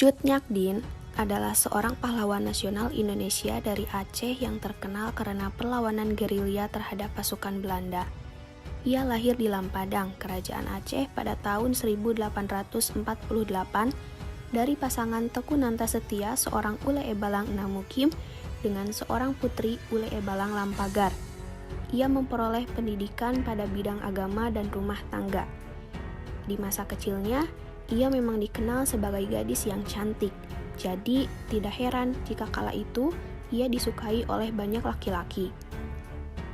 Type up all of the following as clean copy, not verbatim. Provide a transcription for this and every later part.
Cut Nyak adalah seorang pahlawan nasional Indonesia dari Aceh yang terkenal karena perlawanan gerilya terhadap pasukan Belanda. Ia lahir di Lampadang, Kerajaan Aceh pada tahun 1848 dari pasangan Teku Nantasetia, seorang Ule Ebalang Namukim, dengan seorang putri Ule Ebalang Lampagar. Ia memperoleh pendidikan pada bidang agama dan rumah tangga. Di masa kecilnya, ia memang dikenal sebagai gadis yang cantik. Jadi, tidak heran jika kala itu ia disukai oleh banyak laki-laki.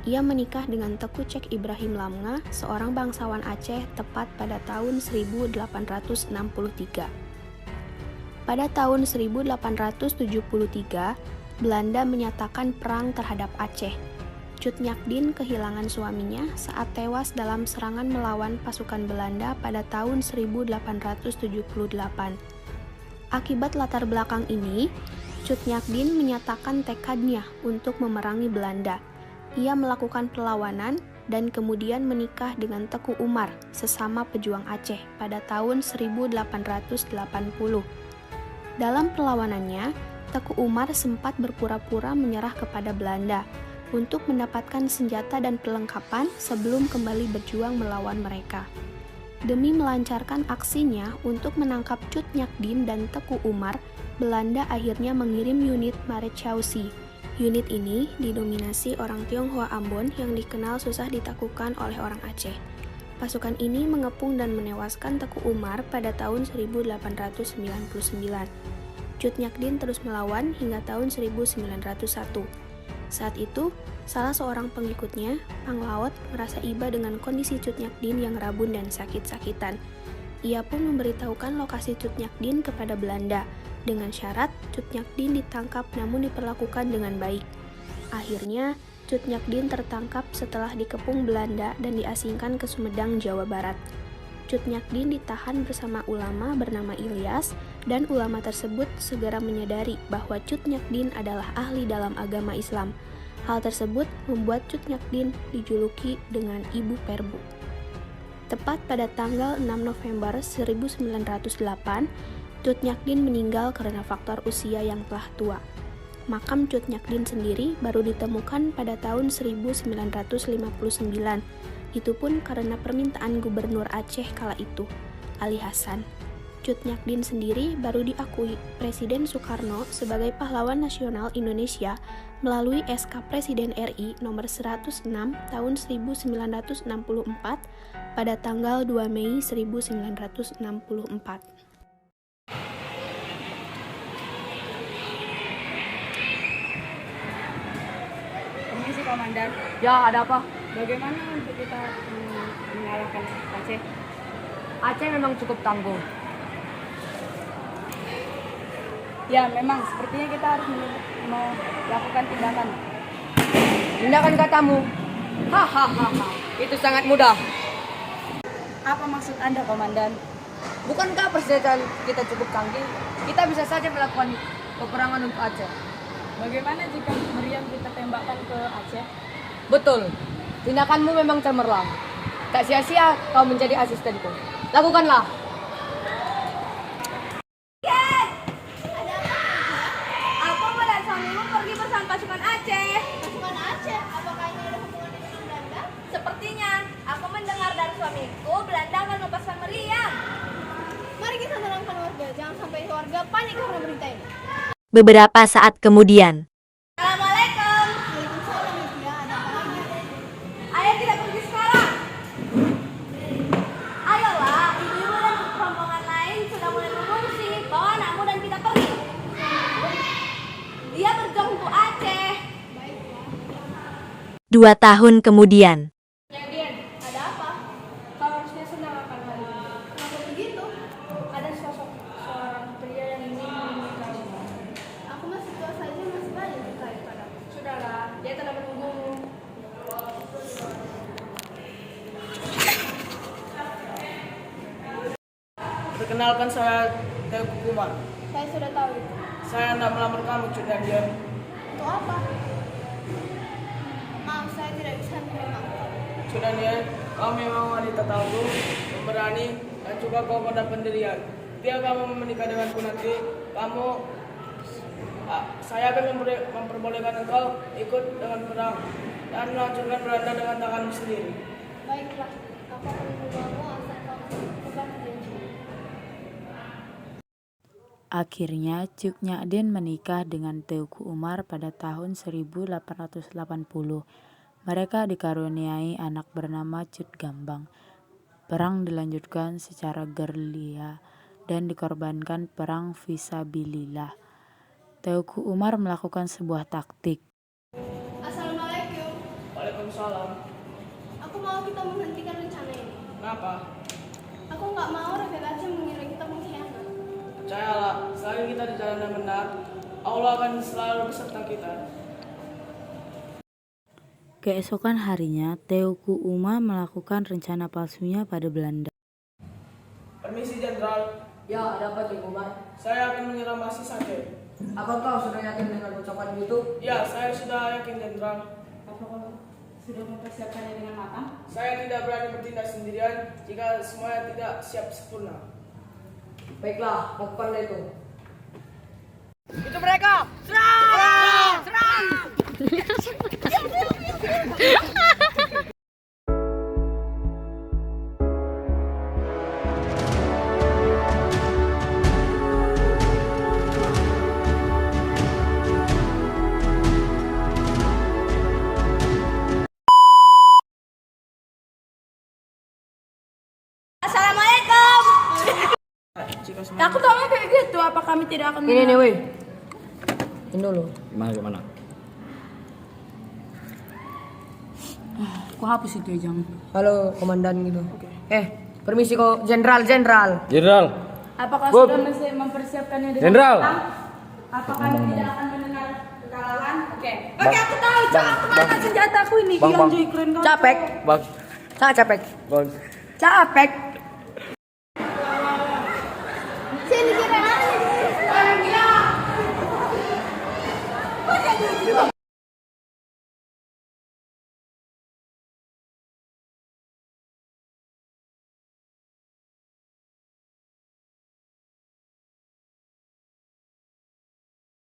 Ia menikah dengan Teku Cek Ibrahim Lamnga, seorang bangsawan Aceh, tepat pada tahun 1863. Pada tahun 1873, Belanda menyatakan perang terhadap Aceh. Cut Nyak kehilangan suaminya saat tewas dalam serangan melawan pasukan Belanda pada tahun 1878. Akibat latar belakang ini, Cut Nyak menyatakan tekadnya untuk memerangi Belanda. Ia melakukan perlawanan dan kemudian menikah dengan Teku Umar, sesama pejuang Aceh, pada tahun 1880. Dalam perlawanannya, Teku Umar sempat berpura-pura menyerah kepada Belanda untuk mendapatkan senjata dan perlengkapan sebelum kembali berjuang melawan mereka. Demi melancarkan aksinya untuk menangkap Cut Nyak dan Teku Umar, Belanda akhirnya mengirim unit Marechaussee. Unit ini didominasi orang Tionghoa Ambon yang dikenal susah ditaklukkan oleh orang Aceh. Pasukan ini mengepung dan menewaskan Teku Umar pada tahun 1899. Cut Nyak terus melawan hingga tahun 1901. Saat itu, salah seorang pengikutnya, Panglaut, merasa iba dengan kondisi Cut Nyak yang rabun dan sakit-sakitan. Ia pun memberitahukan lokasi Cut Nyak kepada Belanda, dengan syarat Cut Nyak ditangkap namun diperlakukan dengan baik. Akhirnya, Cut Nyak tertangkap setelah dikepung Belanda dan diasingkan ke Sumedang, Jawa Barat. Cut Nyak ditahan bersama ulama bernama Ilyas, dan ulama tersebut segera menyadari bahwa Cut Nyak adalah ahli dalam agama Islam. Hal tersebut membuat Cut Nyak dijuluki dengan Ibu Perbu. Tepat pada tanggal 6 November 1908, Cut Nyak meninggal karena faktor usia yang telah tua. Makam Cut Nyak sendiri baru ditemukan pada tahun 1959. Itu pun karena permintaan Gubernur Aceh kala itu, Ali Hasan. Cut Nyak sendiri baru diakui Presiden Soekarno sebagai pahlawan nasional Indonesia melalui SK Presiden RI nomor 106 tahun 1964 pada tanggal 2 Mei 1964. Permisi Komandan. Ya, ada apa? Bagaimana untuk kita mengalahkan Aceh? Aceh memang cukup tangguh. Ya, memang sepertinya kita harus melakukan tindakan. Tindakan katamu? Hahaha, itu sangat mudah. Apa maksud Anda, Komandan? Bukankah persenjataan kita cukup canggih? Kita bisa saja melakukan peperangan untuk Aceh. Bagaimana jika meriam kita tembakkan ke Aceh? Betul, tindakanmu memang cemerlang. Tak sia-sia kau menjadi asistenku. Lakukanlah. Pasukan Aceh. Pasukan Aceh? Apakah ini ada hubungan dengan Belanda? Sepertinya. Aku mendengar dari suamiku, Belanda akan melepaskan meriam. Mari kita tenangkan warga. Jangan sampai warga panik karena berita ini. Beberapa saat kemudian. Assalamualaikum. Waalaikumsalam, ya. Ada apa lagi? Ayo kita pergi sekarang. Ayolah, ibu-ibu dan rombongan lain sudah mulai mengungsi. Bawa anakmu dan kita pergi. Dia berjuang untuk Aceh. 2 tahun kemudian. Ada apa? Kau harusnya senang akan hal ini. Kenapa begitu? Ada seorang pria yang ingin menikahmu. Aku masih tua saja, masih banyak tertarik padamu. Sudahlah, dia telah menunggumu. Perkenalkan, saya Teku Umar. Saya sudah tahu itu. Saya hendak melamar kamu, Cut Nyak. Untuk apa? Maaf, saya tidak bisa menerima. Cut Nyak, kau memang wanita tangguh, pemberani, dan juga kokoh dan pendirian. Dia kamu menikah denganku nanti, saya akan memperbolehkan engkau ikut dengan perang dan menghancurkan Belanda dengan tanganmu sendiri. Baiklah, aku akan membawamu asal kau tepat janji. Akhirnya Cuk Nyakdin menikah dengan Teuku Umar pada tahun 1880. Mereka dikaruniai anak bernama Cut Gambang. Perang dilanjutkan secara gerilya dan dikorbankan perang fisabilillah. Teuku Umar melakukan sebuah taktik. Assalamualaikum. Waalaikumsalam. Aku mau kita menghentikan rencana ini. Kenapa? Aku nggak mau Raden Aceh mengira kita mengkhianat. Percayalah, selagi kita di jalan yang benar, Allah akan selalu beserta kita. Keesokan harinya, Teuku Umar melakukan rencana palsunya pada Belanda. Permisi Jenderal, Ya, ada apa Cik Umar? saya akan menyerang Masih Sake. Apa kau sudah yakin dengan ucapan itu? Ya, saya sudah yakin Jenderal. Apa kau sudah mempersiapkannya dengan matang? Saya tidak berani bertindak sendirian jika semuanya tidak siap sempurna. Baiklah, lakukanlah itu. Assalamualaikum. Aku tahu kayak gitu. Apa kami tidak akan Ini nih, weh. Ini dulu. Gimana? Aku hapus itu ya, jangan. Halo, komandan gitu. Permisi kok, Jenderal. Jenderal. Apakah Bob. sudah mesti mempersiapkannya dengan Jenderal. matang? Apa kami tidak akan mendengar kekalahan? Oke, Bang, aku tahu. Cak, aku mana senjataku ini? Bang, Gila, bang. Joy, keren kau. Capek. Bang, Sangat capek. bang. Capek. Sini kira.